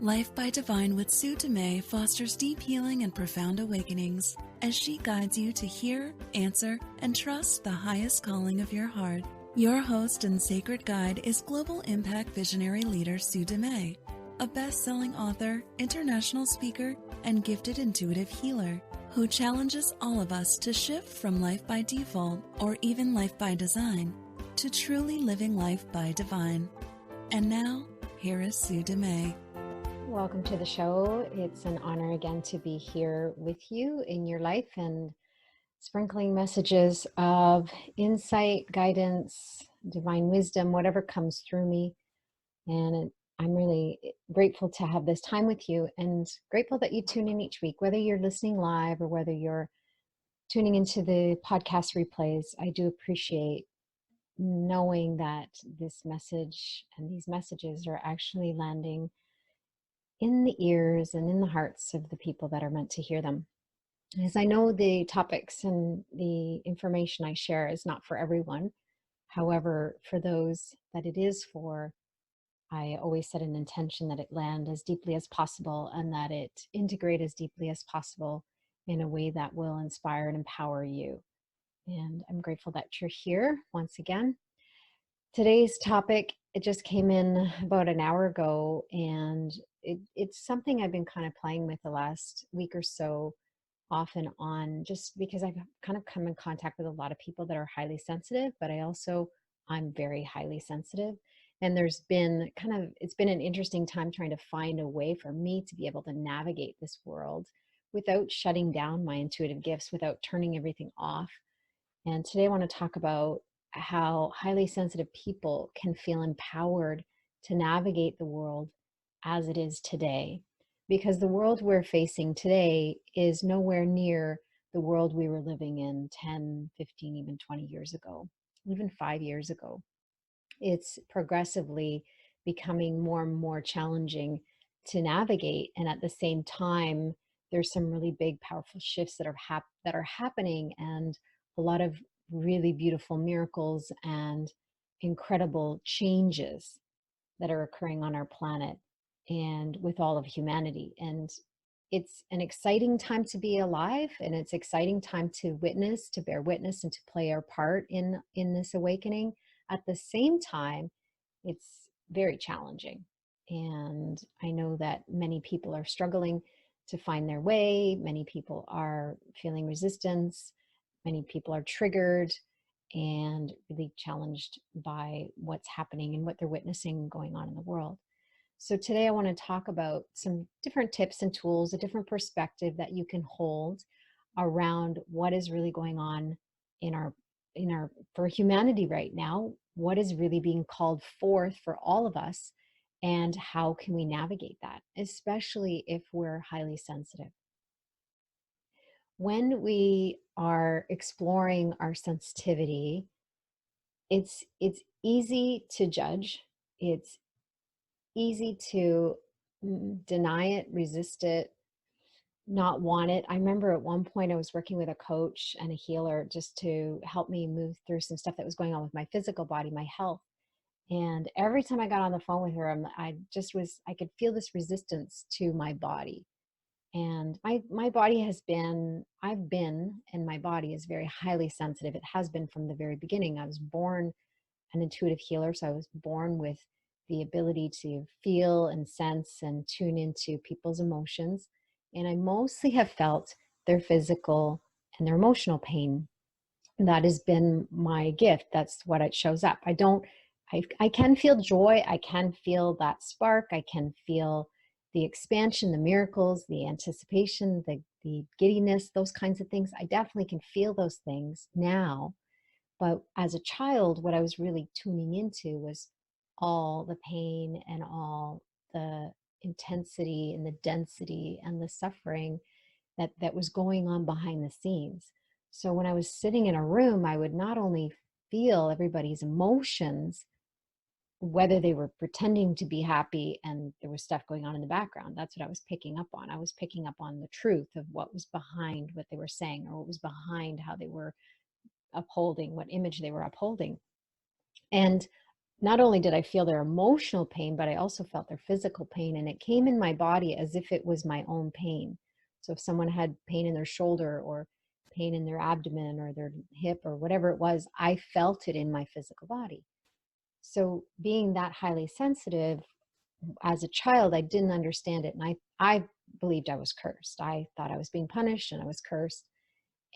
Life by Divine with Sue Dumais fosters deep healing and profound awakenings as she guides you to hear, answer, and trust the highest calling of your heart. Your host and sacred guide is global impact visionary leader Sue Dumais, a best-selling author, international speaker, and gifted intuitive healer who challenges all of us to shift from life by default or even life by design to truly living life by divine. And now, here is Sue Dumais. Welcome to the show. It's an honor again to be here with you in your life and sprinkling messages of insight, guidance, divine wisdom, whatever comes through me. And I'm really grateful to have this time with you and grateful that you tune in each week, whether you're listening live or whether you're tuning into the podcast replays. I do appreciate knowing that this message and these messages are actually landing in the ears and in the hearts of the people that are meant to hear them. As I know, the topics and the information I share is not for everyone. However, for those that it is for, I always set an intention that it land as deeply as possible and that it integrate as deeply as possible in a way that will inspire and empower you. And I'm grateful that you're here once again. Today's topic, it just came in about an hour ago, and it's something I've been kind of playing with the last week or so, off and on, just because I've kind of come in contact with a lot of people that are highly sensitive, but I'm very highly sensitive. And it's been an interesting time trying to find a way for me to be able to navigate this world without shutting down my intuitive gifts, without turning everything off. And today I want to talk about how highly sensitive people can feel empowered to navigate the world as it is today. Because the world we're facing today is nowhere near the world we were living in 10, 15, even 20 years ago, even 5 years ago. It's progressively becoming more and more challenging to navigate. And at the same time, there's some really big, powerful shifts that are happening, and a lot of really beautiful miracles and incredible changes that are occurring on our planet and with all of humanity. And it's an exciting time to be alive, and it's exciting time to witness, to bear witness, and to play our part in this awakening. At the same time, it's very challenging. And I know that many people are struggling to find their way. Many people are feeling resistance. Many people are triggered and really challenged by what's happening and what they're witnessing going on in the world. So today I want to talk about some different tips and tools, a different perspective that you can hold around what is really going on for humanity right now, what is really being called forth for all of us, and how can we navigate that, especially if we're highly sensitive. When we are exploring our sensitivity, it's easy to judge. It's easy to deny it, resist it, not want it. I remember at one point I was working with a coach and a healer just to help me move through some stuff that was going on with my physical body, my health. And every time I got on the phone with her, I could feel this resistance to my body. And my body and my body is very highly sensitive. It has been from the very beginning. I was born an intuitive healer, so I was born with the ability to feel and sense and tune into people's emotions. And I mostly have felt their physical and their emotional pain. That has been my gift. That's what it shows up. I can feel joy. I can feel that spark. I can feel the expansion, the miracles, the anticipation, the giddiness, those kinds of things. I definitely can feel those things now. But as a child, what I was really tuning into was all the pain and all the intensity and the density and the suffering that was going on behind the scenes. So when I was sitting in a room, I would not only feel everybody's emotions, whether they were pretending to be happy and there was stuff going on in the background. That's what I was picking up on. I was picking up on the truth of what was behind what they were saying, or what was behind how they were upholding, what image they were upholding. And not only did I feel their emotional pain, but I also felt their physical pain. And it came in my body as if it was my own pain. So if someone had pain in their shoulder or pain in their abdomen or their hip or whatever it was, I felt it in my physical body. So being that highly sensitive as a child, I didn't understand it. And I believed I was cursed. I thought I was being punished and I was cursed.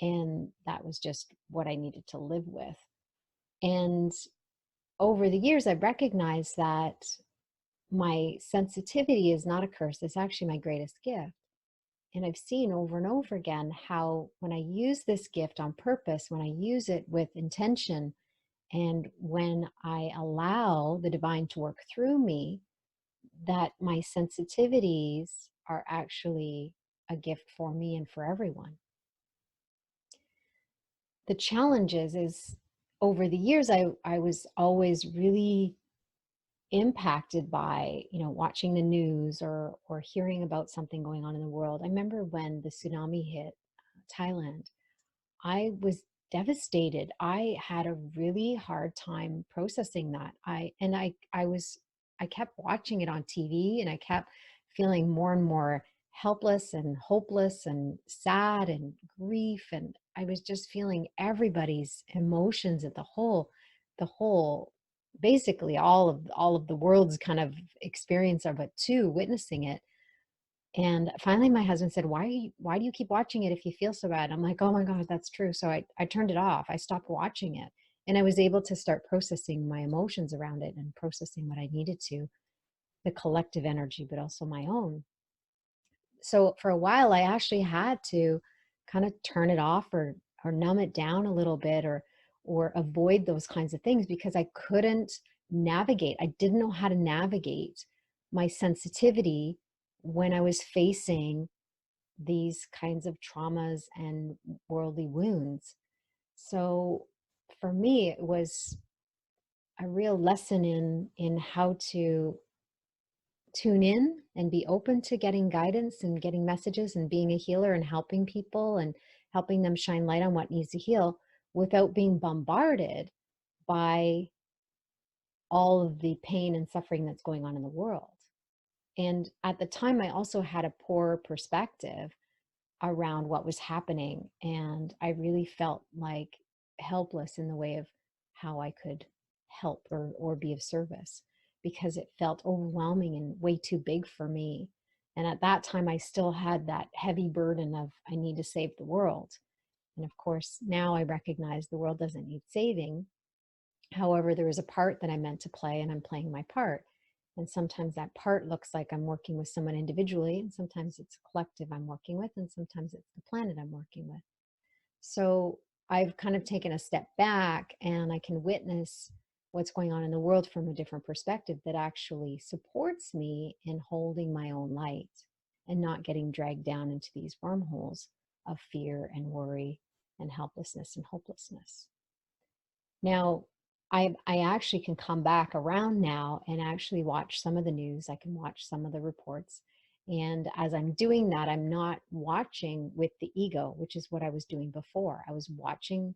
And that was just what I needed to live with. And over the years, I've recognized that my sensitivity is not a curse. It's actually my greatest gift. And I've seen over and over again how when I use this gift on purpose, when I use it with intention, and when I allow the divine to work through me, that my sensitivities are actually a gift for me and for everyone. The challenge is over the years, I was always really impacted by, watching the news or hearing about something going on in the world. I remember when the tsunami hit Thailand, I was devastated. I had a really hard time processing that. I kept watching it on TV and I kept feeling more and more helpless and hopeless and sad and grief, and I was just feeling everybody's emotions at the whole basically all of the world's kind of experience of it too, witnessing it. And finally, my husband said, why do you keep watching it if you feel so bad? I'm like, oh my God, that's true. So I turned it off. I stopped watching it. And I was able to start processing my emotions around it and processing what I needed to, the collective energy, but also my own. So for a while, I actually had to kind of turn it off or numb it down a little bit or avoid those kinds of things because I couldn't navigate. I didn't know how to navigate my sensitivity when I was facing these kinds of traumas and worldly wounds. So for me, it was a real lesson in how to tune in and be open to getting guidance and getting messages and being a healer and helping people and helping them shine light on what needs to heal without being bombarded by all of the pain and suffering that's going on in the world. And at the time, I also had a poor perspective around what was happening. And I really felt like helpless in the way of how I could help or be of service because it felt overwhelming and way too big for me. And at that time, I still had that heavy burden of I need to save the world. And of course, now I recognize the world doesn't need saving. However, there is a part that I'm meant to play, and I'm playing my part. And sometimes that part looks like I'm working with someone individually, and sometimes it's a collective I'm working with, and sometimes it's the planet I'm working with. So I've kind of taken a step back and I can witness what's going on in the world from a different perspective that actually supports me in holding my own light and not getting dragged down into these wormholes of fear and worry and helplessness and hopelessness. Now, I actually can come back around now and actually watch some of the news. I can watch some of the reports. And as I'm doing that, I'm not watching with the ego, which is what I was doing before. I was watching,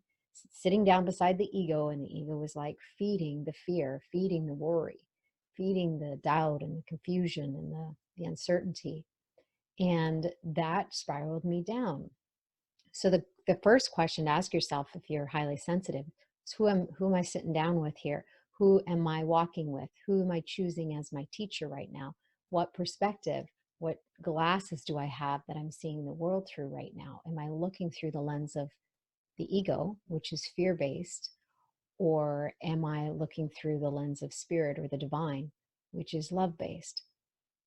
sitting down beside the ego, and the ego was like feeding the fear, feeding the worry, feeding the doubt and the confusion and the uncertainty. And that spiraled me down. So the first question to ask yourself if you're highly sensitive is who am I sitting down with here? Who am I walking with? Who am I choosing as my teacher right now? What perspective, what glasses do I have that I'm seeing the world through right now? Am I looking through the lens of the ego, which is fear-based, or am I looking through the lens of spirit or the divine, which is love-based?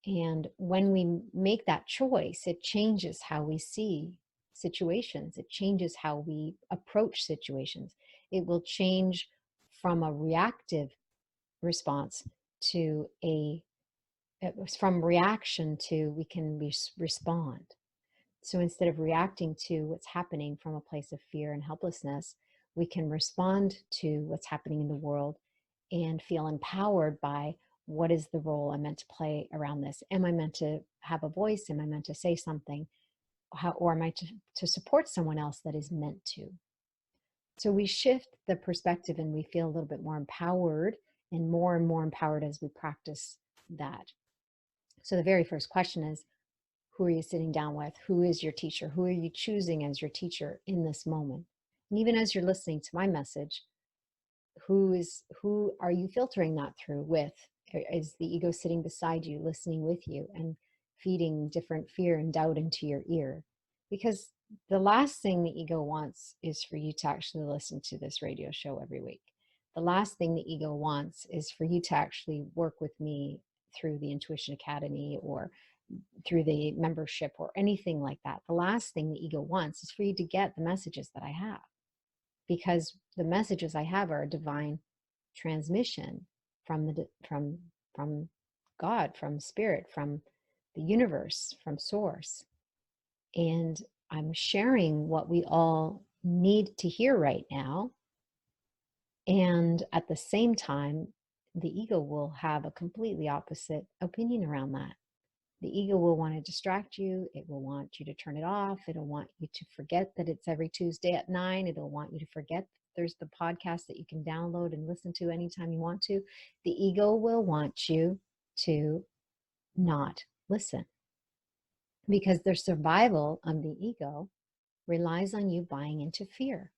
And when we make that choice, it changes how we see situations. It changes how we approach situations. It will change from a reactive response to from reaction to we can respond. So instead of reacting to what's happening from a place of fear and helplessness, we can respond to what's happening in the world and feel empowered by what is the role I'm meant to play around this? Am I meant to have a voice? Am I meant to say something? Or am I to support someone else that is meant to? So we shift the perspective and we feel a little bit more empowered and more empowered as we practice that. So the very first question is, who are you sitting down with? Who is your teacher? Who are you choosing as your teacher in this moment? And even as you're listening to my message, who are you filtering that through with? Is the ego sitting beside you, listening with you, and feeding different fear and doubt into your ear? Because the last thing the ego wants is for you to actually listen to this radio show every week. The last thing the ego wants is for you to actually work with me through the Intuition Academy or through the membership or anything like that. The last thing the ego wants is for you to get the messages that I have, because the messages I have are a divine transmission from from God, from spirit, from the universe, from source. And I'm sharing what we all need to hear right now. And at the same time, the ego will have a completely opposite opinion around that. The ego will want to distract you. It will want you to turn it off. It'll want you to forget that it's every Tuesday at 9. It'll want you to forget there's the podcast that you can download and listen to anytime you want to. The ego will want you to not listen, because the survival of the ego relies on you buying into fear.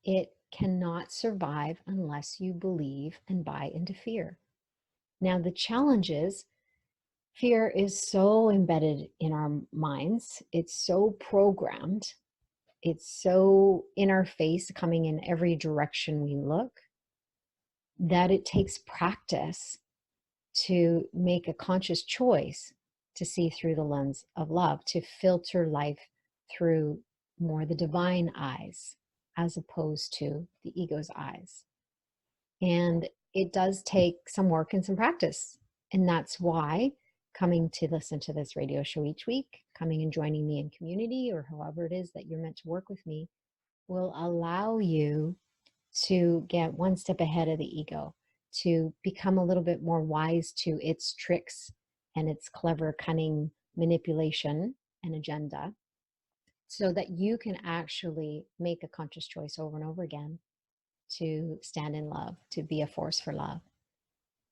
It cannot survive unless you believe and buy into fear. Now, the challenge is, fear is so embedded in our minds. It's so programmed. It's so in our face, coming in every direction we look, that it takes practice to make a conscious choice to see through the lens of love, to filter life through more the divine eyes as opposed to the ego's eyes. And it does take some work and some practice. And that's why coming to listen to this radio show each week, coming and joining me in community, or however it is that you're meant to work with me, will allow you to get one step ahead of the ego, to become a little bit more wise to its tricks and its clever, cunning manipulation and agenda, so that you can actually make a conscious choice over and over again to stand in love, to be a force for love.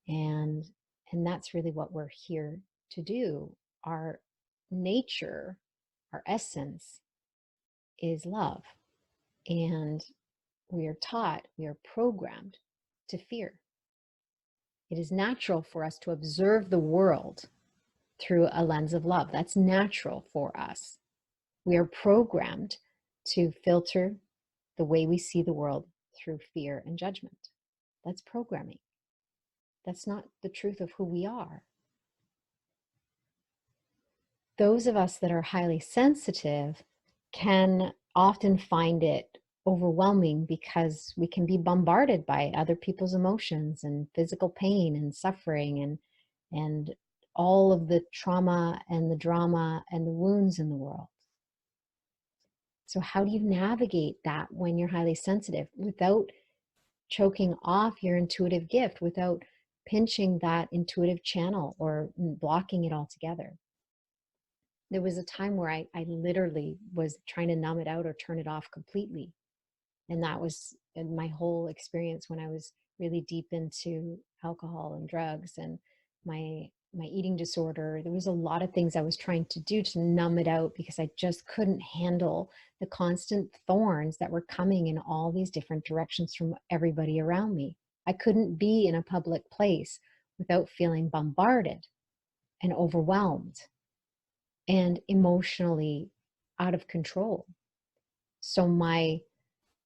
And that's really what we're here to do. Our nature, our essence is love. And we are taught, we are programmed to fear. It is natural for us to observe the world through a lens of love. That's natural for us. We are programmed to filter the way we see the world through fear and judgment. That's programming. That's not the truth of who we are. Those of us that are highly sensitive can often find it overwhelming, because we can be bombarded by other people's emotions and physical pain and suffering and all of the trauma and the drama and the wounds in the world. So how do you navigate that when you're highly sensitive without choking off your intuitive gift, without pinching that intuitive channel or blocking it altogether? There was a time where I literally was trying to numb it out or turn it off completely. And that was my whole experience when I was really deep into alcohol and drugs and my eating disorder. There was a lot of things I was trying to do to numb it out, because I just couldn't handle the constant thorns that were coming in all these different directions from everybody around me. I couldn't be in a public place without feeling bombarded and overwhelmed and emotionally out of control. So my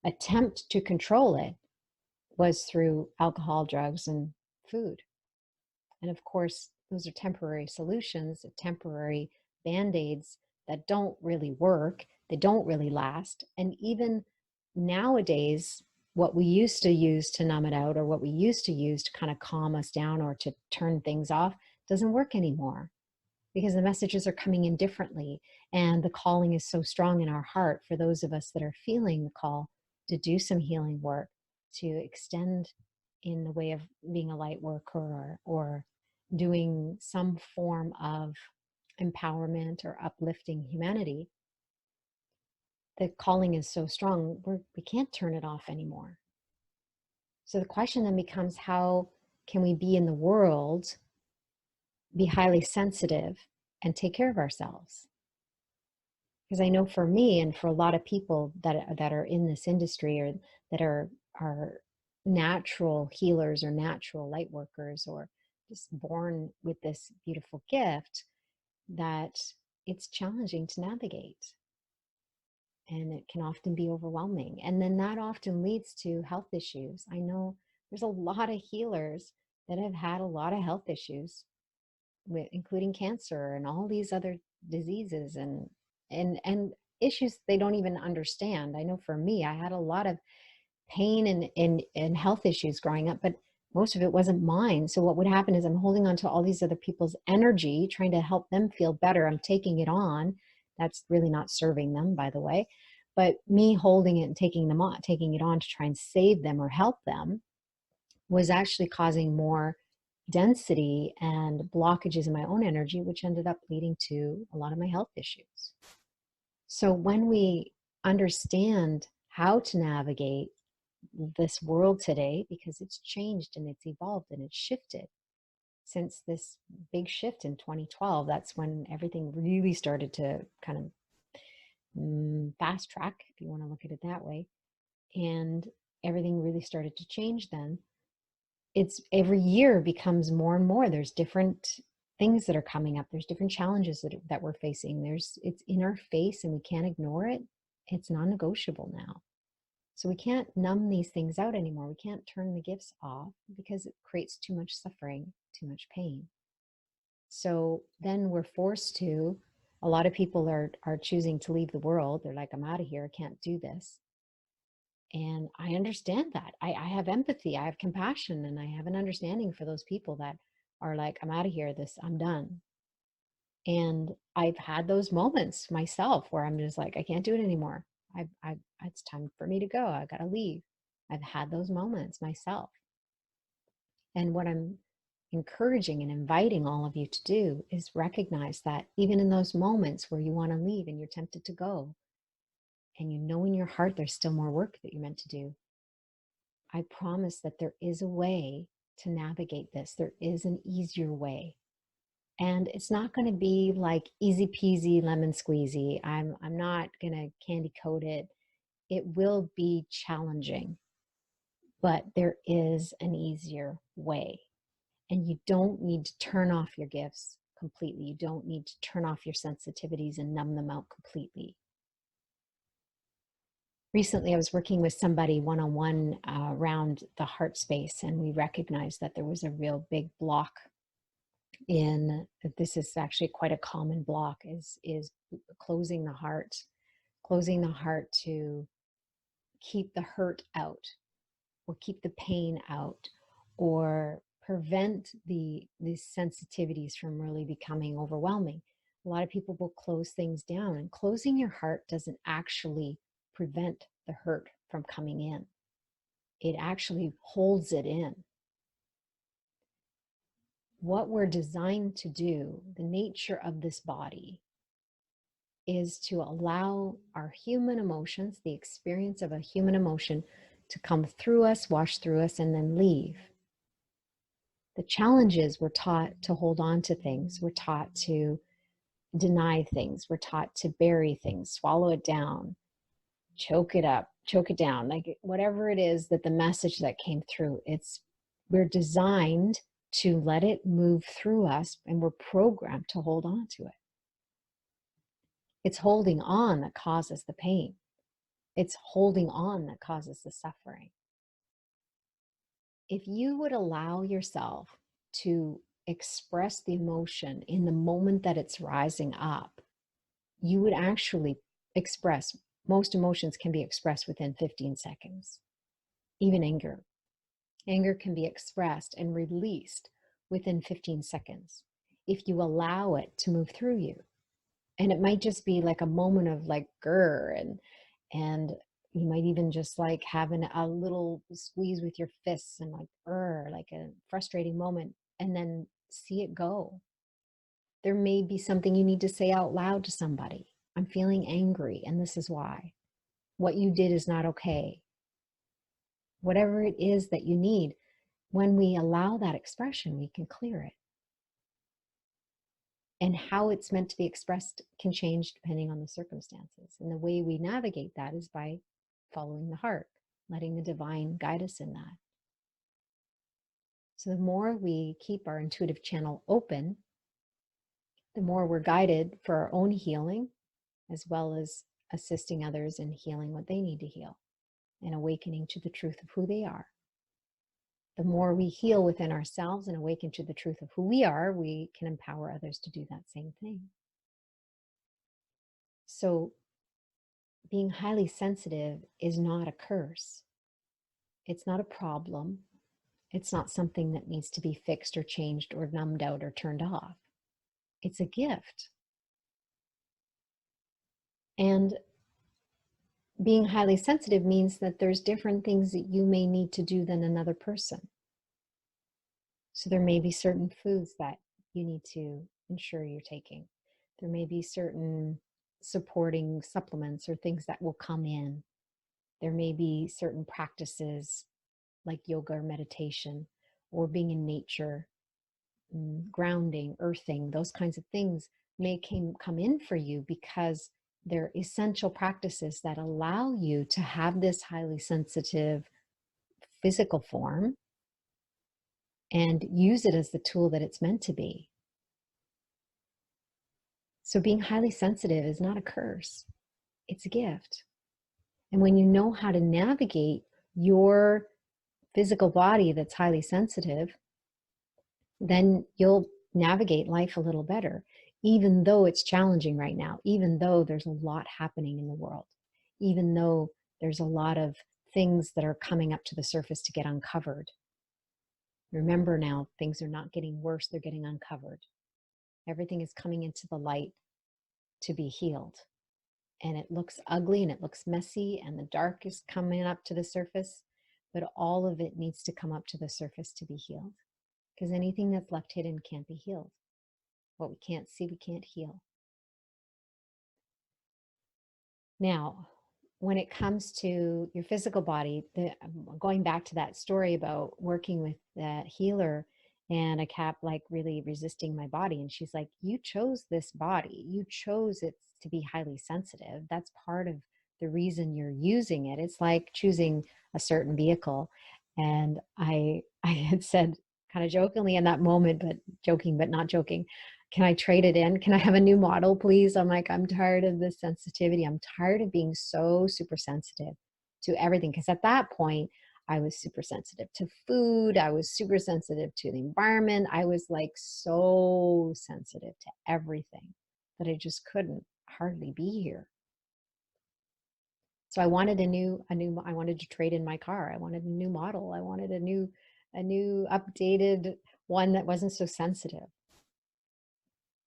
attempt to control it was through alcohol, drugs, and food. And of course, those are temporary solutions, temporary band-aids that don't really work. They don't really last. And even nowadays, what we used to use to numb it out, or what we used to use to kind of calm us down or to turn things off, doesn't work anymore, because the messages are coming in differently. And the calling is so strong in our heart for those of us that are feeling the call to do some healing work, to extend in the way of being a light worker, or doing some form of empowerment or uplifting humanity. The calling is so strong, we can't turn it off anymore. So the question then becomes, how can we be in the world, be highly sensitive, and take care of ourselves? Because I know for me and for a lot of people that are in this industry, or that are natural healers or natural light workers, or just born with this beautiful gift, that it's challenging to navigate, and it can often be overwhelming. And then that often leads to health issues. I know there's a lot of healers that have had a lot of health issues, with including cancer and all these other diseases, and issues they don't even understand. I know for me, I had a lot of pain and health issues growing up, but most of it wasn't mine. So what would happen is I'm holding on to all these other people's energy, trying to help them feel better. I'm taking it on. That's really not serving them, by the way. But me holding it and taking it on to try and save them or help them, was actually causing more density and blockages in my own energy, which ended up leading to a lot of my health issues. So when we understand how to navigate this world today, because it's changed and it's evolved and it's shifted since this big shift in 2012, that's when everything really started to kind of fast track, if you want to look at it that way. And everything really started to change then. It's every year becomes more and more. There's different things that are coming up. There's different challenges that we're facing. It's in our face and we can't ignore it. It's non-negotiable now. So we can't numb these things out anymore. We can't turn the gifts off, because it creates too much suffering, too much pain. So then we're forced to, a lot of people are choosing to leave the world. They're like, I'm out of here. I can't do this. And I understand that. I have empathy, I have compassion, and I have an understanding for those people that are like, I'm out of here, I'm done. And I've had those moments myself where I'm just like, I can't do it anymore. It's time for me to go. I got to leave. I've had those moments myself. And what I'm encouraging and inviting all of you to do is recognize that even in those moments where you want to leave and you're tempted to go, and you know in your heart there's still more work that you're meant to do, I promise that there is a way to navigate this. There is an easier way. And it's not going to be like easy peasy lemon squeezy. I'm not going to candy coat it. It will be challenging, but there is an easier way. And you don't need to turn off your gifts completely. You don't need to turn off your sensitivities and numb them out completely. Recently, I was working with somebody one-on-one around the heart space, and we recognized that there was a real big block in, this is actually quite a common block, is closing the heart to keep the hurt out, or keep the pain out, or prevent these sensitivities from really becoming overwhelming. A lot of people will close things down, and closing your heart doesn't actually prevent the hurt from coming in. It actually holds it in. What we're designed to do, the nature of this body, is to allow our human emotions, the experience of a human emotion, to come through us, wash through us, and then leave. The challenge is we're taught to hold on to things. We're taught to deny things. We're taught to bury things, swallow it down, choke it up, choke it down, like whatever it is that the message that came through, we're designed to let it move through us, and we're programmed to hold on to it. It's holding on that causes the pain. It's holding on that causes the suffering. If you would allow yourself to express the emotion in the moment that it's rising up, you would actually express, most emotions can be expressed within 15 seconds. Even anger. Anger can be expressed and released within 15 seconds if you allow it to move through you. And it might just be like a moment of like grr, and you might even just like having a little squeeze with your fists and like like a frustrating moment, and then see it go. There may be something you need to say out loud to somebody. I'm feeling angry, and this is why. What you did is not okay. whatever it is that you need. When we allow that expression, we can clear it. And how it's meant to be expressed can change depending on the circumstances. And the way we navigate that is by following the heart, letting the divine guide us in that. So the more we keep our intuitive channel open, the more we're guided for our own healing, as well as assisting others in healing what they need to heal and awakening to the truth of who they are. The more we heal within ourselves and awaken to the truth of who we are, we can empower others to do that same thing. So being highly sensitive is not a curse. It's not a problem. It's not something that needs to be fixed or changed or numbed out or turned off. It's a gift. And being highly sensitive means that there's different things that you may need to do than another person. So there may be certain foods that you need to ensure you're taking. There may be certain supporting supplements or things that will come in. There may be certain practices like yoga or meditation or being in nature, grounding, earthing, those kinds of things may come in for you because they're essential practices that allow you to have this highly sensitive physical form and use it as the tool that it's meant to be. So being highly sensitive is not a curse, it's a gift. And when you know how to navigate your physical body that's highly sensitive, then you'll navigate life a little better, even though it's challenging right now, even though there's a lot happening in the world, even though there's a lot of things that are coming up to the surface to get uncovered. Remember now, things are not getting worse, they're getting uncovered. Everything is coming into the light to be healed. And it looks ugly and it looks messy and the dark is coming up to the surface, but all of it needs to come up to the surface to be healed. Because anything that's left hidden can't be healed. What we can't see, we can't heal. Now, when it comes to your physical body, going back to that story about working with that healer, and I kept like really resisting my body. And she's like, you chose this body. You chose it to be highly sensitive. That's part of the reason you're using it. It's like choosing a certain vehicle. And I had said kind of jokingly in that moment, but joking, but not joking, can I trade it in? Can I have a new model, please? I'm like, I'm tired of this sensitivity. I'm tired of being so super sensitive to everything. Because at that point, I was super sensitive to food. I was super sensitive to the environment. I was like so sensitive to everything that I just couldn't hardly be here. So I wanted I wanted to trade in my car. I wanted a new model. I wanted a new updated one that wasn't so sensitive.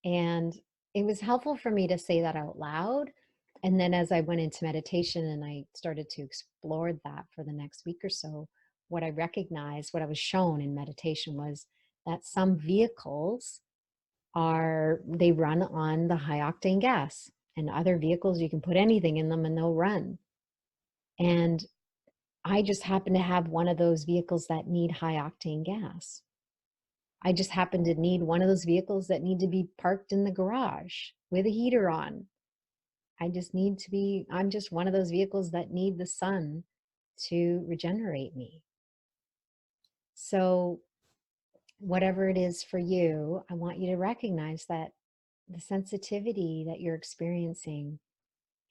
And it was helpful for me to say that out loud. And then as I went into meditation and I started to explore that for the next week or so, what I recognized, what I was shown in meditation was that some vehicles they run on the high octane gas, and other vehicles, you can put anything in them and they'll run. And I just happen to have one of those vehicles that need high octane gas. I just happen to need one of those vehicles that need to be parked in the garage with a heater on. I'm just one of those vehicles that need the sun to regenerate me. So whatever it is for you, I want you to recognize that the sensitivity that you're experiencing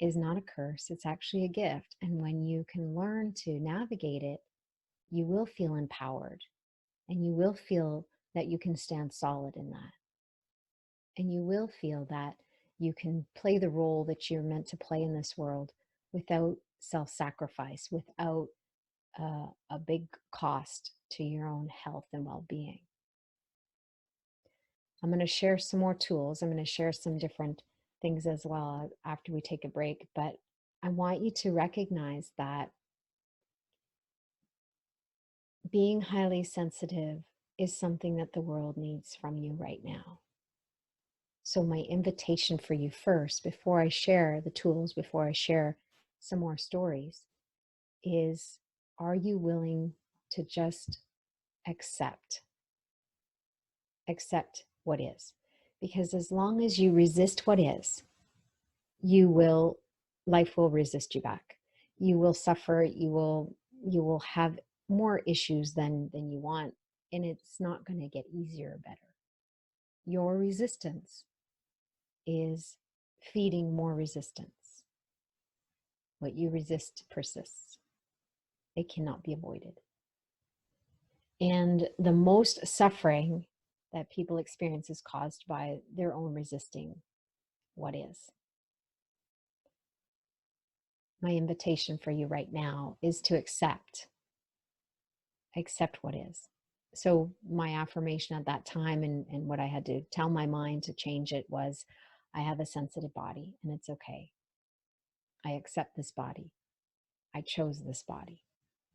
is not a curse. It's actually a gift. And when you can learn to navigate it, you will feel empowered and you will feel that you can stand solid in that. And you will feel that you can play the role that you're meant to play in this world without self-sacrifice, without a big cost to your own health and well-being. I'm going to share some more tools. I'm going to share some different things as well after we take a break. But I want you to recognize that being highly sensitive is something that the world needs from you right now. So my invitation for you first, before I share the tools, before I share some more stories, is Are you willing to just accept what is? Because as long as you resist what is, life will resist you back. You will suffer, you will have more issues than you want, and it's not going to get easier or better. Your resistance is feeding more resistance. What you resist persists. It cannot be avoided. And the most suffering that people experience is caused by their own resisting what is. My invitation for you right now is to accept what is. So my affirmation at that time, and what I had to tell my mind to change it, was, I have a sensitive body and it's okay. I accept this body. I chose this body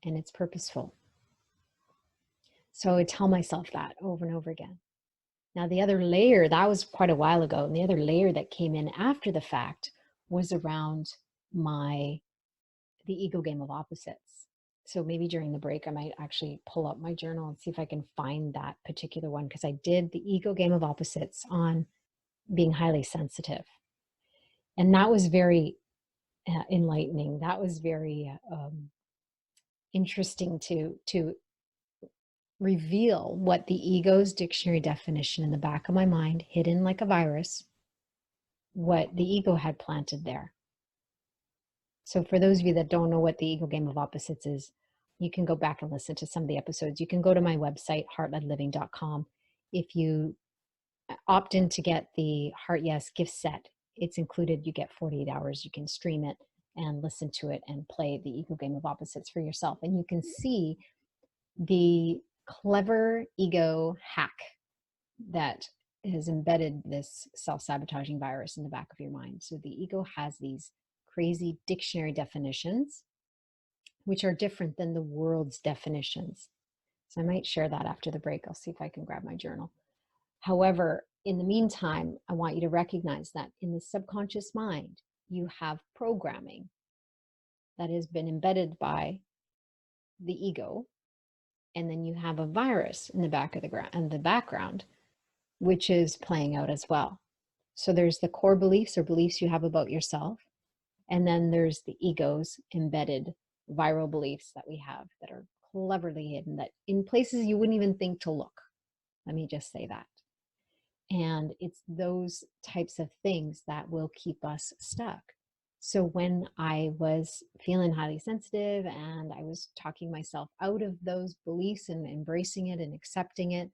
and it's purposeful. So I tell myself that over and over again. Now, the other layer, that was quite a while ago, and the other layer that came in after the fact was around the ego game of opposites. So maybe during the break, I might actually pull up my journal and see if I can find that particular one, because I did the ego game of opposites on being highly sensitive. And that was very enlightening. That was very interesting to reveal what the ego's dictionary definition in the back of my mind, hidden like a virus, what the ego had planted there. So for those of you that don't know what the ego game of opposites is, you can go back and listen to some of the episodes. You can go to my website, heartledliving.com. If you opt in to get the Heart Yes gift set, it's included. You get 48 hours. You can stream it and listen to it and play the ego game of opposites for yourself. And you can see the clever ego hack that has embedded this self-sabotaging virus in the back of your mind. So the ego has these crazy dictionary definitions, which are different than the world's definitions. So I might share that after the break. I'll see if I can grab my journal. However, in the meantime, I want you to recognize that in the subconscious mind, you have programming that has been embedded by the ego. And then you have a virus in the background, which is playing out as well. So there's the core beliefs or beliefs you have about yourself. And then there's the ego's embedded viral beliefs that we have that are cleverly hidden, that in places you wouldn't even think to look. Let me just say that. And it's those types of things that will keep us stuck. So when I was feeling highly sensitive and I was talking myself out of those beliefs and embracing it and accepting it,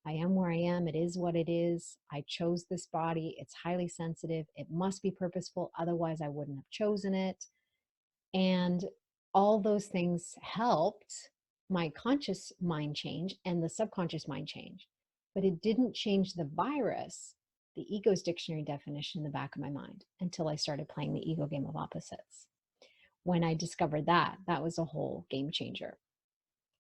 I am where I am. It is what it is. I chose this body. It's highly sensitive. It must be purposeful. Otherwise, I wouldn't have chosen it. And all those things helped my conscious mind change and the subconscious mind change. But it didn't change the virus, the ego's dictionary definition in the back of my mind, until I started playing the ego game of opposites. When I discovered that, that was a whole game changer.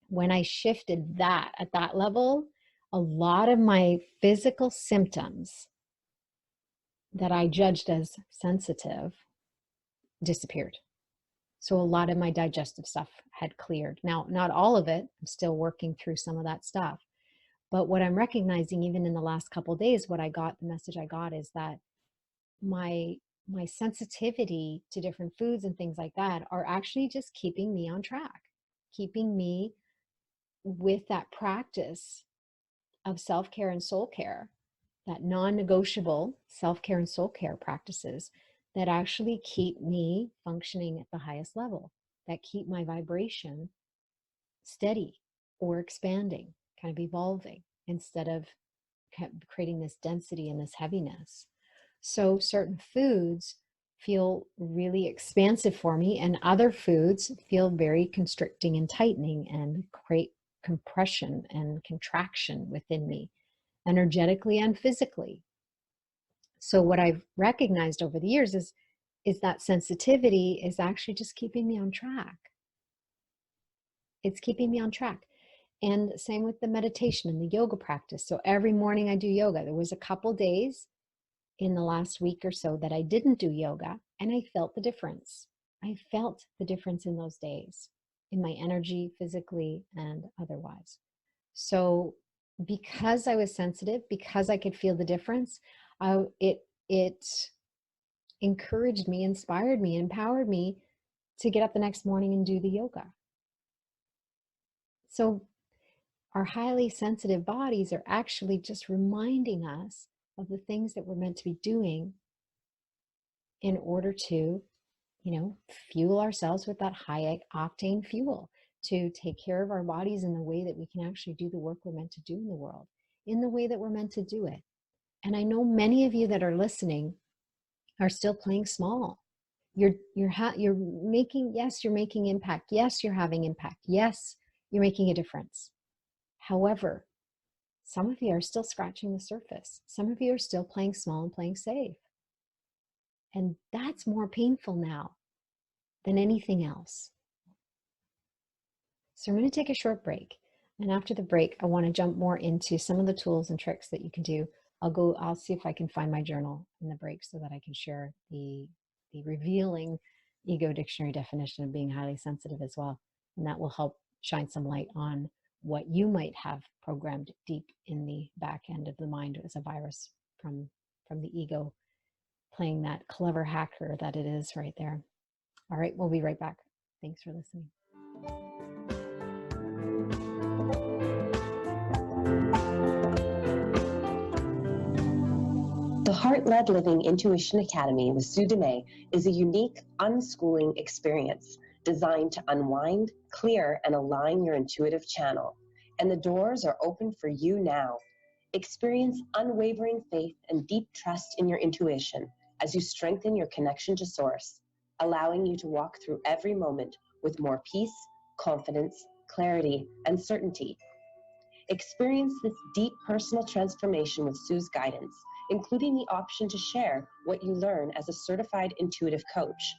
When I shifted that at that level, a lot of my physical symptoms that I judged as sensitive disappeared. So a lot of my digestive stuff had cleared. Now, not all of it. I'm still working through some of that stuff. But what I'm recognizing, even in the last couple of days, the message I got is that my sensitivity to different foods and things like that are actually just keeping me on track, keeping me with that practice of self-care and soul care, that non-negotiable self-care and soul care practices that actually keep me functioning at the highest level, that keep my vibration steady or expanding, kind of evolving, instead of creating this density and this heaviness. So certain foods feel really expansive for me, and other foods feel very constricting and tightening and create compression and contraction within me, energetically and physically. So what I've recognized over the years is that sensitivity is actually just keeping me on track. It's keeping me on track. And same with the meditation and the yoga practice. So every morning I do yoga. There was a couple days in the last week or so that I didn't do yoga, and I felt the difference. I felt the difference in those days. in my energy, physically and otherwise. So because I was sensitive, because I could feel the difference, it encouraged me, inspired me, empowered me to get up the next morning and do the yoga. So our highly sensitive bodies are actually just reminding us of the things that we're meant to be doing in order to, fuel ourselves with that high octane fuel, to take care of our bodies in the way that we can actually do the work we're meant to do in the world, in the way that we're meant to do it. And I know many of you that are listening are still playing small. You're making, yes, you're making impact. Yes, you're having impact. Yes, you're making a difference. However, some of you are still scratching the surface. Some of you are still playing small and playing safe. And that's more painful now than anything else. So I'm going to take a short break. And after the break, I want to jump more into some of the tools and tricks that you can do. I'll see if I can find my journal in the break so that I can share the revealing ego dictionary definition of being highly sensitive as well. And that will help shine some light on what you might have programmed deep in the back end of the mind as a virus from the ego playing that clever hacker that it is right there. All right, we'll be right back. Thanks for listening. The Heart-Led Living Intuition Academy with Sue Dumais is a unique unschooling experience designed to unwind, clear, and align your intuitive channel. And the doors are open for you now. Experience unwavering faith and deep trust in your intuition as you strengthen your connection to Source, allowing you to walk through every moment with more peace, confidence, clarity, and certainty. Experience this deep personal transformation with Sue's guidance, including the option to share what you learn as a certified intuitive coach.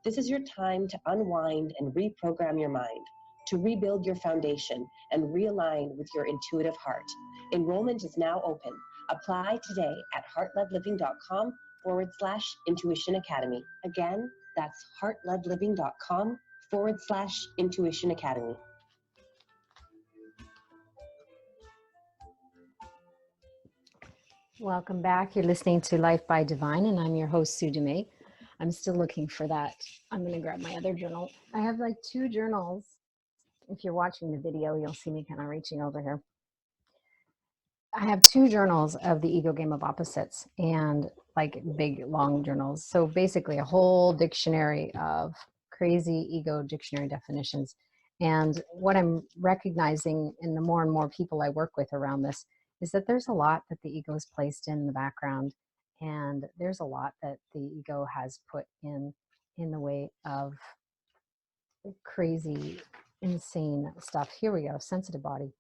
This is your time to unwind and reprogram your mind, to rebuild your foundation and realign with your intuitive heart. Enrollment is now open. Apply today at heartledliving.com/intuition academy. Again, that's heartledliving.com/intuition academy. Welcome back. You're listening to Life by Divine, and I'm your host, Sue Dumais. I'm still looking for that. I'm going to grab my other journal. I have like two journals. If you're watching the video, you'll see me kind of reaching over here. I have two journals of the ego game of opposites, and like big, long journals. So basically a whole dictionary of crazy ego dictionary definitions. And what I'm recognizing in the more and more people I work with around this is that there's a lot that the ego has placed in the background, and there's a lot that the ego has put in the way of crazy, insane stuff. Here we go, sensitive body.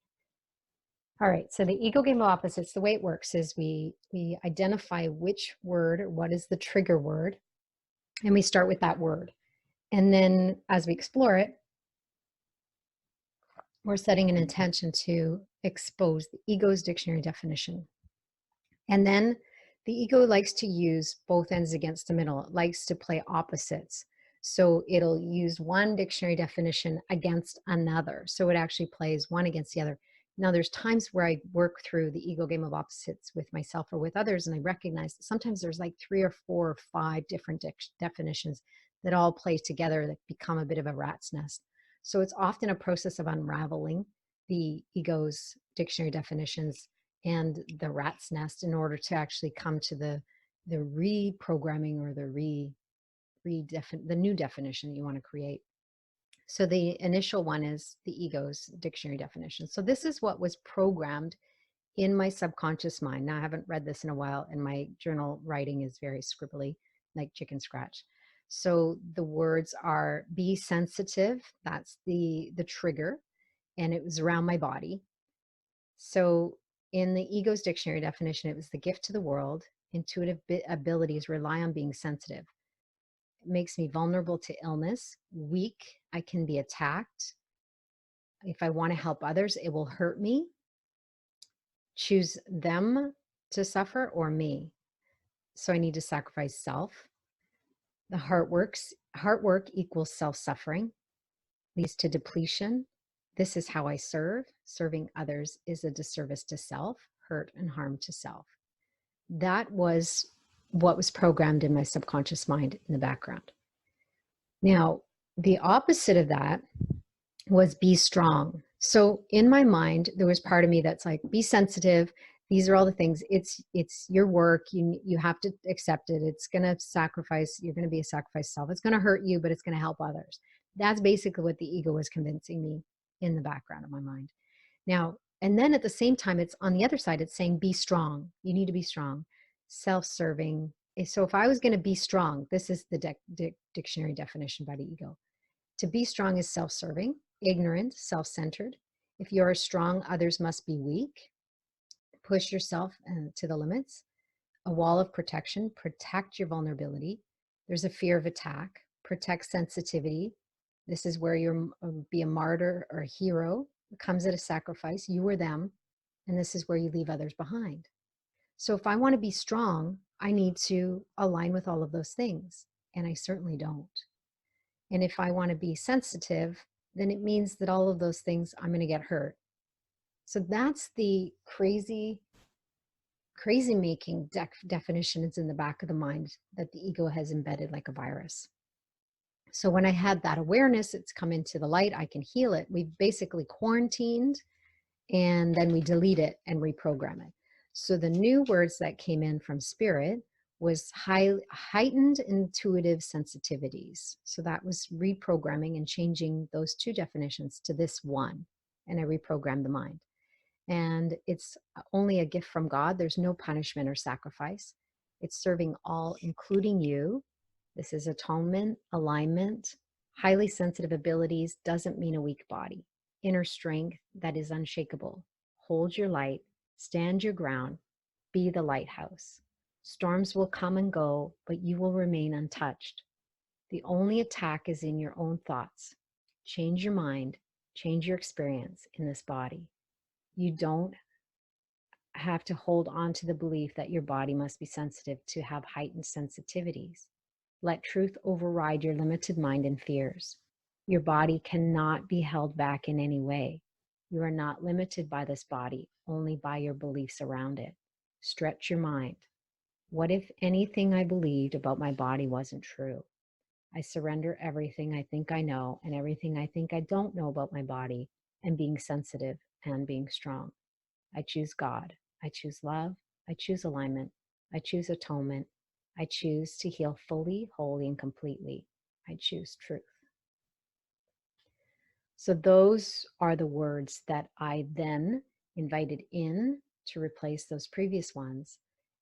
All right, so the ego game of opposites, the way it works is we identify which word, or what is the trigger word, and we start with that word. And then as we explore it, we're setting an intention to expose the ego's dictionary definition. And then the ego likes to use both ends against the middle. It likes to play opposites. So it'll use one dictionary definition against another. So it actually plays one against the other. Now, there's times where I work through the ego game of opposites with myself or with others, and I recognize that sometimes there's like 3 or 4 or 5 different definitions that all play together that become a bit of a rat's nest. So it's often a process of unraveling the ego's dictionary definitions and the rat's nest in order to actually come to the reprogramming or the new definition that you want to create. So the initial one is the ego's dictionary definition. So this is what was programmed in my subconscious mind. Now, I haven't read this in a while, and my journal writing is very scribbly, like chicken scratch. So the words are be sensitive. That's the trigger, and it was around my body. So in the ego's dictionary definition, it was the gift to the world. Intuitive abilities rely on being sensitive. It makes me vulnerable to illness, weak. I can be attacked. If I want to help others, it will hurt me. Choose them to suffer or me. So I need to sacrifice self. The heart work equals self-suffering. leads to depletion. This is how I serve. Serving others is a disservice to self, hurt and harm to self. That was what was programmed in my subconscious mind in the background. Now, the opposite of that was be strong. So in my mind, there was part of me that's like, be sensitive. These are all the things. It's your work. You have to accept it. It's going to sacrifice. You're going to be a sacrifice self. It's going to hurt you, but it's going to help others. That's basically what the ego was convincing me in the background of my mind. Now, and then at the same time, it's on the other side, it's saying, be strong. You need to be strong, self-serving. So if I was going to be strong, this is the dictionary definition by the ego. To be strong is self-serving, ignorant, self-centered. If you are strong, others must be weak. Push yourself to the limits. A wall of protection, protect your vulnerability. There's a fear of attack, protect sensitivity. This is where you're be a martyr or a hero. It comes at a sacrifice, you or them, and this is where you leave others behind. So if I want to be strong, I need to align with all of those things, and I certainly don't. And if I want to be sensitive, then it means that all of those things, I'm going to get hurt. So that's the crazy making definition is in the back of the mind that the ego has embedded like a virus. So when I had that awareness, it's come into the light, I can heal it. We've basically quarantined, and then we delete it and reprogram it. So the new words that came in from spirit was heightened intuitive sensitivities. So that was reprogramming and changing those two definitions to this one. And I reprogrammed the mind. And it's only a gift from God. There's no punishment or sacrifice. It's serving all, including you. This is atonement, alignment. Highly sensitive abilities doesn't mean a weak body. Inner strength that is unshakable. Hold your light, stand your ground, be the lighthouse. Storms will come and go, but you will remain untouched. The only attack is in your own thoughts. Change your mind, change your experience in this body. You don't have to hold on to the belief that your body must be sensitive to have heightened sensitivities. Let truth override your limited mind and fears. Your body cannot be held back in any way. You are not limited by this body, only by your beliefs around it. Stretch your mind. What if anything I believed about my body wasn't true? I surrender everything I think I know and everything I think I don't know about my body, and being sensitive and being strong. I choose God. I choose love. I choose alignment. I choose atonement. I choose to heal fully, wholly, and completely. I choose truth. So those are the words that I then invited in to replace those previous ones.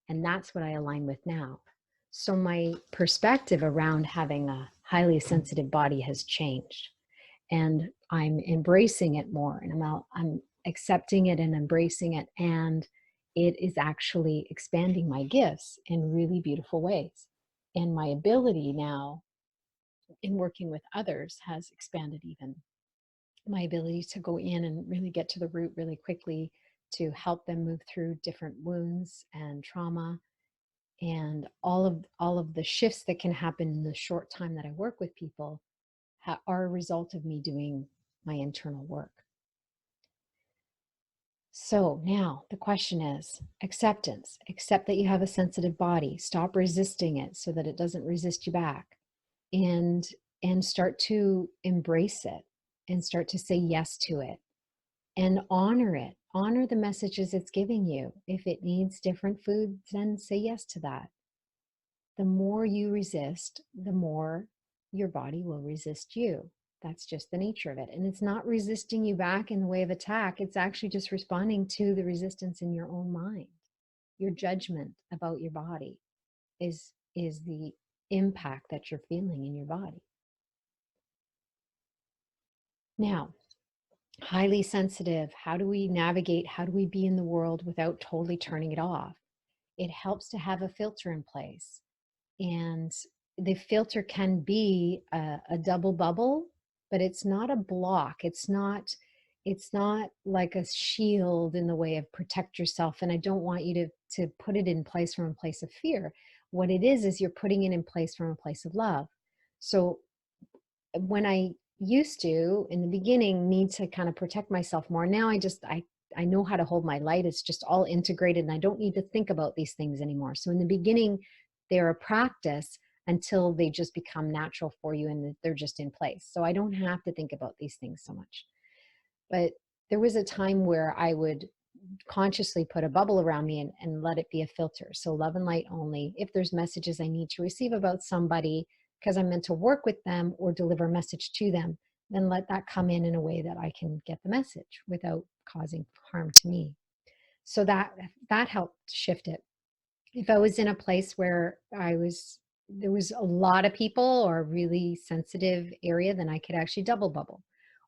And that's what I align with now. So my perspective around having a highly sensitive body has changed. And I'm embracing it more. And I'm accepting it and embracing it. And it is actually expanding my gifts in really beautiful ways. And my ability now in working with others has expanded even. My ability to go in and really get to the root really quickly, to help them move through different wounds and trauma, and all of the shifts that can happen in the short time that I work with people are a result of me doing my internal work. So now the question is acceptance. Accept that you have a sensitive body. Stop resisting it so that it doesn't resist you back, and start to embrace it and start to say yes to it and honor it. Honor the messages it's giving you. If it needs different foods, then say yes to that. The more you resist, the more your body will resist you. That's just the nature of it. And it's not resisting you back in the way of attack. It's actually just responding to the resistance in your own mind. Your judgment about your body is the impact that you're feeling in your body. Now, highly sensitive, how do we navigate? How do we be in the world without totally turning it off? It helps to have a filter in place. And the filter can be a double bubble, but it's not a block. It's not like a shield in the way of protect yourself. And I don't want you to put it in place from a place of fear. What it is you're putting it in place from a place of love. So when I used to, in the beginning, need to kind of protect myself more. Now I know how to hold my light. It's just all integrated and I don't need to think about these things anymore. So in the beginning, they're a practice until they just become natural for you and they're just in place. So I don't have to think about these things so much. But there was a time where I would consciously put a bubble around me and let it be a filter. So love and light only. If there's messages I need to receive about somebody because I'm meant to work with them or deliver a message to them, then let that come in a way that I can get the message without causing harm to me. So that helped shift it. If I was in a place where there was a lot of people or a really sensitive area, then I could actually double bubble.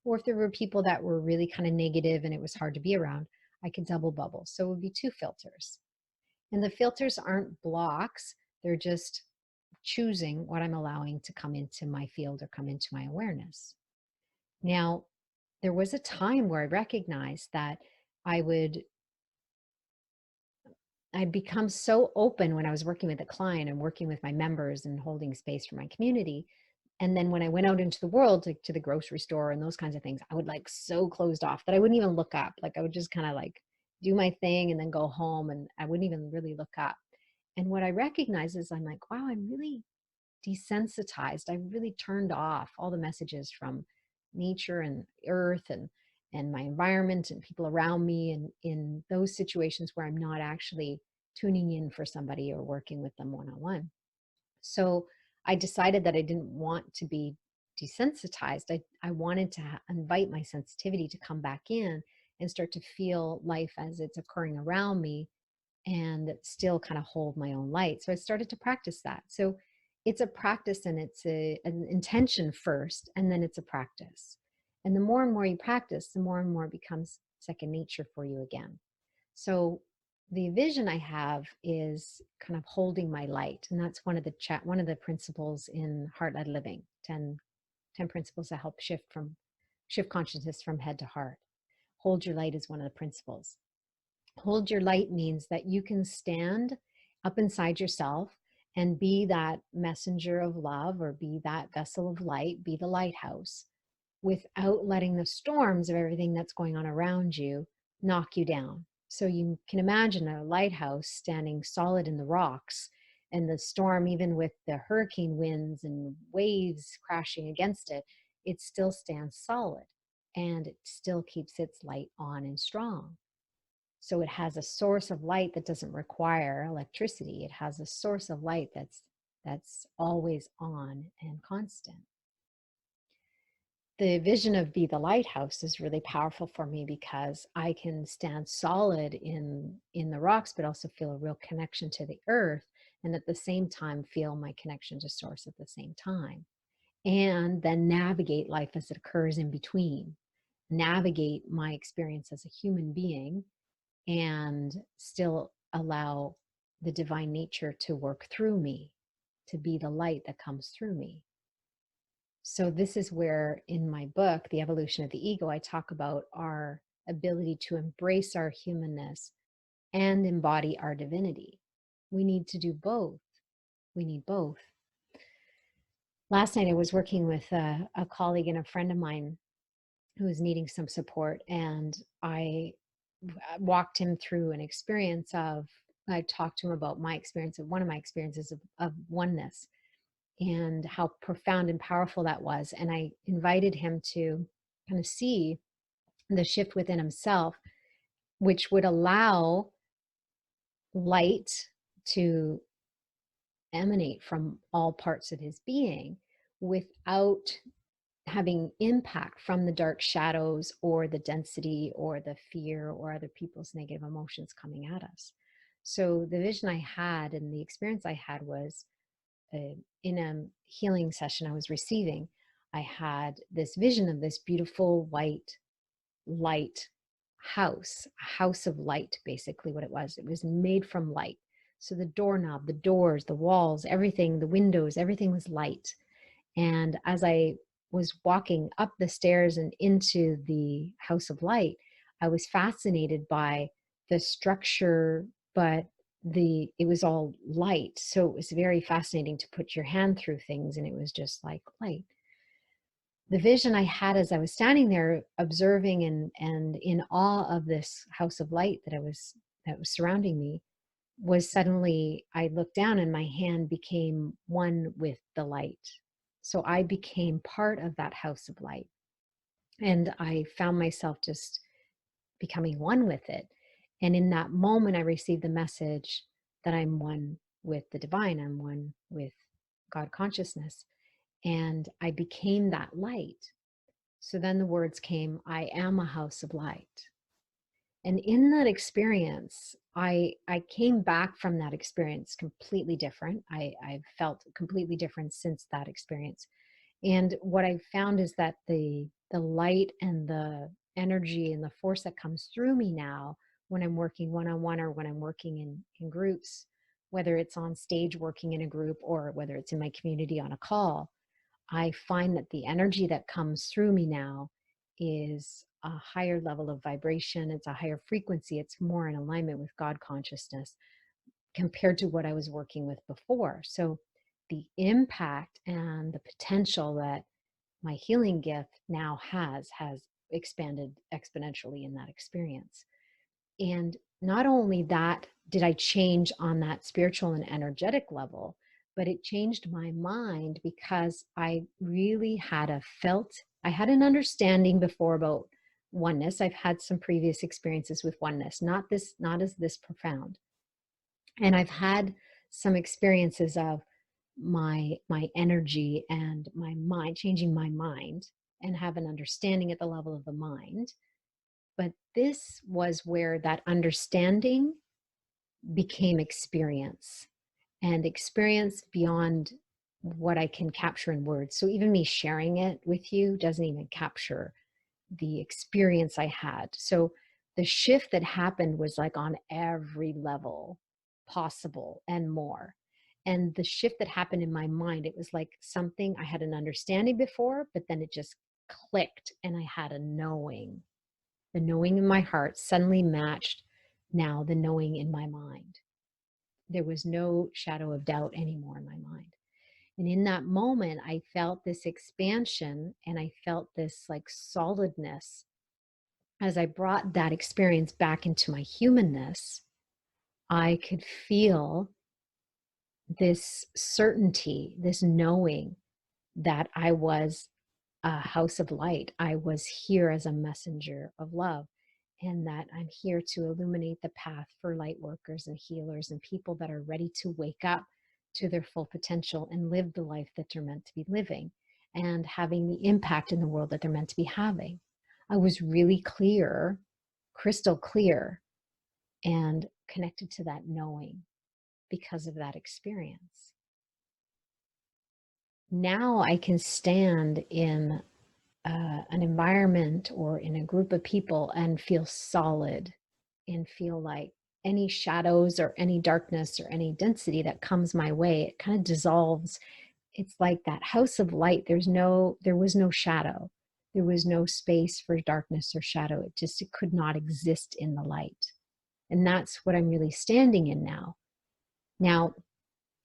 Or if there were people that were really kind of negative and it was hard to be around, I could double bubble. So it would be 2 filters. And the filters aren't blocks, they're just choosing what I'm allowing to come into my field or come into my awareness. Now, there was a time where I recognized that I'd become so open when I was working with a client and working with my members and holding space for my community. And then when I went out into the world, like to the grocery store and those kinds of things, I would like so closed off that I wouldn't even look up. Like I would just kind of like do my thing and then go home and I wouldn't even really look up. And what I recognize is I'm like, wow, I'm really desensitized. I really turned off all the messages from nature and earth and my environment and people around me and in those situations where I'm not actually tuning in for somebody or working with them one-on-one. So I decided that I didn't want to be desensitized. I wanted to invite my sensitivity to come back in and start to feel life as it's occurring around me and still kind of hold my own light. So I started to practice that. So it's a practice and it's an intention first, and then it's a practice. And the more and more you practice, the more and more it becomes second nature for you again. So the vision I have is kind of holding my light. And that's one of the principles in Heart-Led Living, 10 principles that help shift consciousness from head to heart. Hold your light is one of the principles. Hold your light means that you can stand up inside yourself and be that messenger of love or be that vessel of light, be the lighthouse, without letting the storms of everything that's going on around you knock you down. So you can imagine a lighthouse standing solid in the rocks, and the storm, even with the hurricane winds and waves crashing against it, it still stands solid and it still keeps its light on and strong. So it has a source of light that doesn't require electricity. It has a source of light that's always on and constant. The vision of Be the Lighthouse is really powerful for me because I can stand solid in the rocks, but also feel a real connection to the earth, and at the same time feel my connection to source at the same time. And then navigate life as it occurs in between, navigate my experience as a human being, and still allow the divine nature to work through me, to be the light that comes through me. So this is where in my book, The Evolution of the Ego, I talk about our ability to embrace our humanness and embody our divinity. We need to do both. We need both. Last night I was working with a colleague and a friend of mine who was needing some support, and I walked him through an experience I talked to him about my experience of one of my experiences of oneness and how profound and powerful that was. And I invited him to kind of see the shift within himself, which would allow light to emanate from all parts of his being without having impact from the dark shadows or the density or the fear or other people's negative emotions coming at us. So the vision I had and the experience I had was in a healing session I was receiving. I had this vision of this beautiful white light house, a house of light, basically what it was. It was made from light. So the doorknob, the doors, the walls, everything, the windows, everything was light. And as I was walking up the stairs and into the house of light, I was fascinated by the structure, but it was all light. So it was very fascinating to put your hand through things and it was just like light. the vision I had as I was standing there observing and in awe of this house of light that was surrounding me, was suddenly I looked down and my hand became one with the light. So I became part of that house of light. And I found myself just becoming one with it. And in that moment, I received the message that I'm one with the divine, I'm one with God consciousness. And I became that light. So then the words came, I am a house of light. And in that experience, I came back from that experience completely different. I've felt completely different since that experience. And what I found is that the light and the energy and the force that comes through me now when I'm working one-on-one or when I'm working in groups, whether it's on stage working in a group or whether it's in my community on a call, I find that the energy that comes through me now is a higher level of vibration. It's a higher frequency. It's more in alignment with God consciousness compared to what I was working with before. So the impact and the potential that my healing gift now has expanded exponentially in that experience. And not only that did I change on that spiritual and energetic level, but it changed my mind because I really had I had an understanding before about oneness. I've had some previous experiences with oneness, not as this profound. And I've had some experiences of my energy and my mind, changing my mind and have an understanding at the level of the mind. But this was where that understanding became experience, and experience beyond what I can capture in words. So even me sharing it with you doesn't even capture the experience I had. So the shift that happened was like on every level possible and more. And the shift that happened in my mind, it was like something I had an understanding before, but then it just clicked and I had a knowing. The knowing in my heart suddenly matched now the knowing in my mind. There was no shadow of doubt anymore in my mind. And in that moment, I felt this expansion and I felt this like solidness. As I brought that experience back into my humanness, I could feel this certainty, this knowing that I was a house of light. I was here as a messenger of love, and that I'm here to illuminate the path for light workers and healers and people that are ready to wake up to their full potential and live the life that they're meant to be living and having the impact in the world that they're meant to be having. I was really clear, crystal clear, and connected to that knowing because of that experience. Now I can stand in an environment or in a group of people and feel solid and feel like any shadows or any darkness or any density that comes my way, it kind of dissolves. It's like that house of light. There was no shadow. There was no space for darkness or shadow. It could not exist in the light. And that's what I'm really standing in now. Now,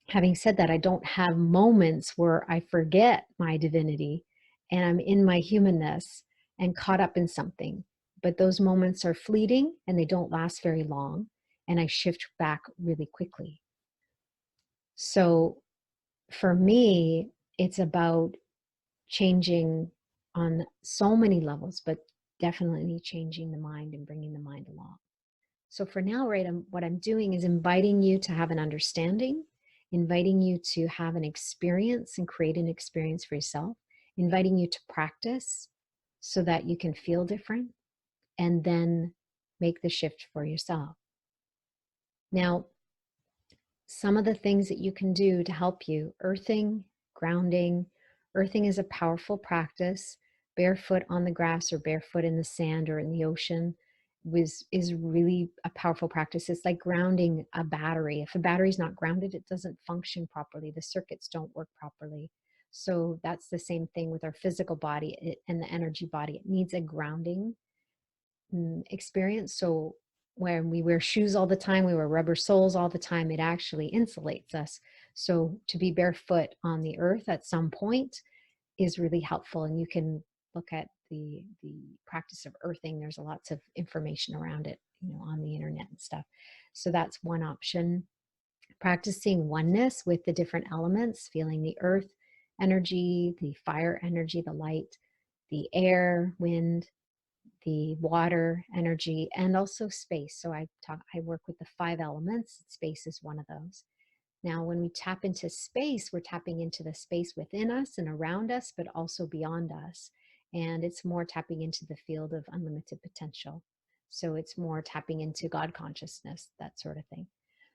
having said that, I don't have moments where I forget my divinity and I'm in my humanness and caught up in something. But those moments are fleeting and they don't last very long. And I shift back really quickly. So for me, it's about changing on so many levels, but definitely changing the mind and bringing the mind along. So for now, right, what I'm doing is inviting you to have an understanding, inviting you to have an experience and create an experience for yourself, inviting you to practice so that you can feel different and then make the shift for yourself. Now, some of the things that you can do to help you: earthing, grounding. Earthing is a powerful practice. Barefoot on the grass or barefoot in the sand or in the ocean is really a powerful practice. It's like grounding a battery. If a battery is not grounded, it doesn't function properly. The circuits don't work properly. So that's the same thing with our physical body and the energy body. It needs a grounding experience. So when we wear shoes all the time, we wear rubber soles all the time, it actually insulates us. So to be barefoot on the earth at some point is really helpful. And you can look at the practice of earthing. There's lots of information around it, on the internet and stuff. So that's one option. Practicing oneness with the different elements, feeling the earth energy, the fire energy, the light, the air, wind, the water energy, and also space. So I work with the 5 elements. Space is one of those. Now, when we tap into space, we're tapping into the space within us and around us, but also beyond us. And it's more tapping into the field of unlimited potential. So it's more tapping into God consciousness, that sort of thing.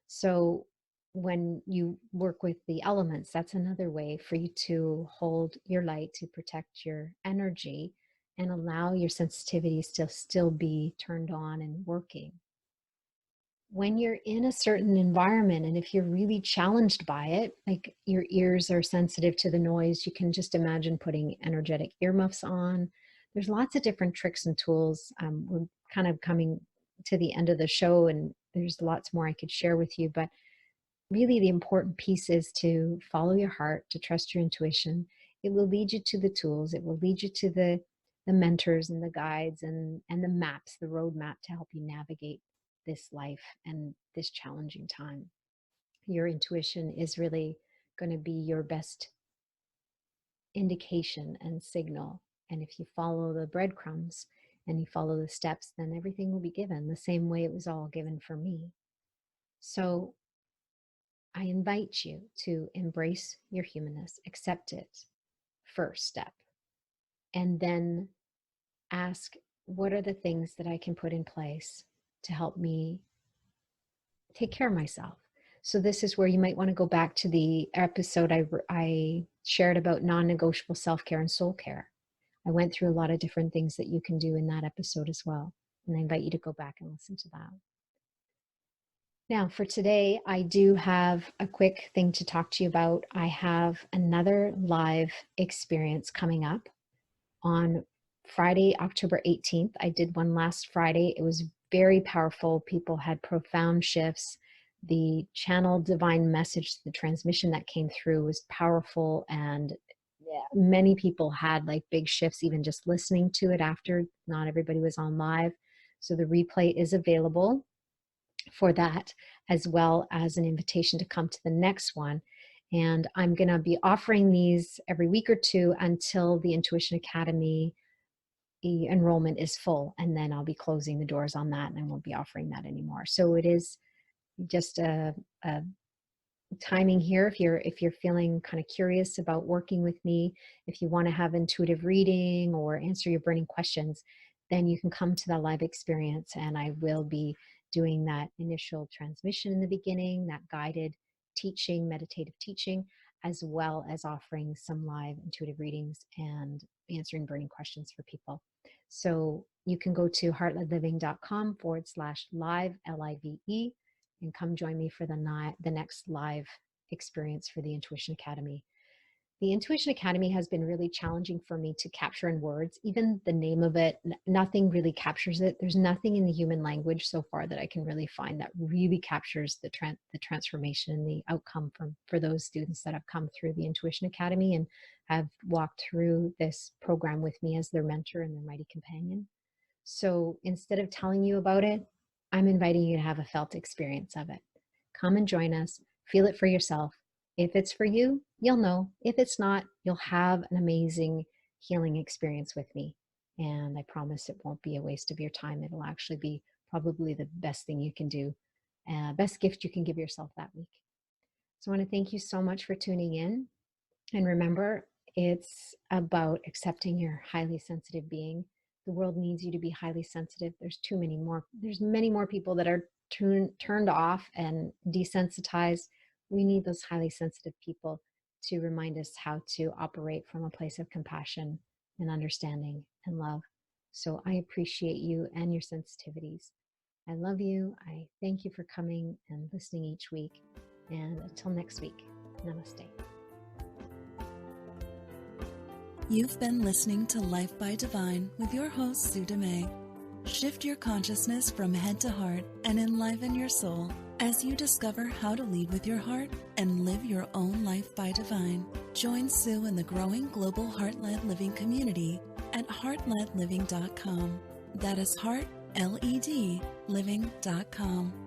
So when you work with the elements, that's another way for you to hold your light, to protect your energy and allow your sensitivities to still be turned on and working. When you're in a certain environment, and if you're really challenged by it, like your ears are sensitive to the noise, you can just imagine putting energetic earmuffs on. There's lots of different tricks and tools. We're kind of coming to the end of the show, and there's lots more I could share with you, but really the important piece is to follow your heart, to trust your intuition. It will lead you to the tools. It will lead you to the mentors and the guides and the maps, the roadmap to help you navigate this life and this challenging time. Your intuition is really going to be your best indication and signal. And if you follow the breadcrumbs and you follow the steps, then everything will be given the same way it was all given for me. So I invite you to embrace your humanness, accept it, first step, and then ask, what are the things that I can put in place to help me take care of myself? So this is where you might want to go back to the episode I shared about non-negotiable self-care and soul care. I went through a lot of different things that you can do in that episode as well. And I invite you to go back and listen to that. Now, for today, I do have a quick thing to talk to you about. I have another live experience coming up on Friday, October 18th. I did one last Friday. It was very powerful. People had profound shifts. The channeled divine message, the transmission that came through was powerful, and many people had like big shifts even just listening to it after. Not everybody was on live. So the replay is available for that, as well as an invitation to come to the next one. And I'm going to be offering these every week or two until the Intuition Academy enrollment is full. And then I'll be closing the doors on that, and I won't be offering that anymore. So it is just a timing here. If you're feeling kind of curious about working with me, if you want to have intuitive reading or answer your burning questions, then you can come to the live experience, and I will be doing that initial transmission in the beginning, that guided teaching, meditative teaching, as well as offering some live intuitive readings and answering burning questions for people. So you can go to heartledliving.com/live, LIVE, and come join me for the next live experience for the Intuition Academy. The Intuition Academy has been really challenging for me to capture in words. Even the name of it, nothing really captures it. There's nothing in the human language so far that I can really find that really captures the transformation and the outcome for those students that have come through the Intuition Academy and have walked through this program with me as their mentor and their mighty companion. So instead of telling you about it, I'm inviting you to have a felt experience of it. Come and join us, feel it for yourself. If it's for you, you'll know. If it's not, you'll have an amazing healing experience with me. And I promise it won't be a waste of your time. It'll actually be probably the best thing you can do, best gift you can give yourself that week. So I want to thank you so much for tuning in. And remember, it's about accepting your highly sensitive being. The world needs you to be highly sensitive. There's many more people that are turned off and desensitized. We need those highly sensitive people to remind us how to operate from a place of compassion and understanding and love. So I appreciate you and your sensitivities. I love you. I thank you for coming and listening each week. And until next week, namaste. You've been listening to Life by Divine with your host, Sue Dumais. Shift your consciousness from head to heart and enliven your soul. As you discover how to lead with your heart and live your own life by divine, join Sue in the growing global Heart-Led Living community at heartledliving.com. That is heart, L-E-D, living.com.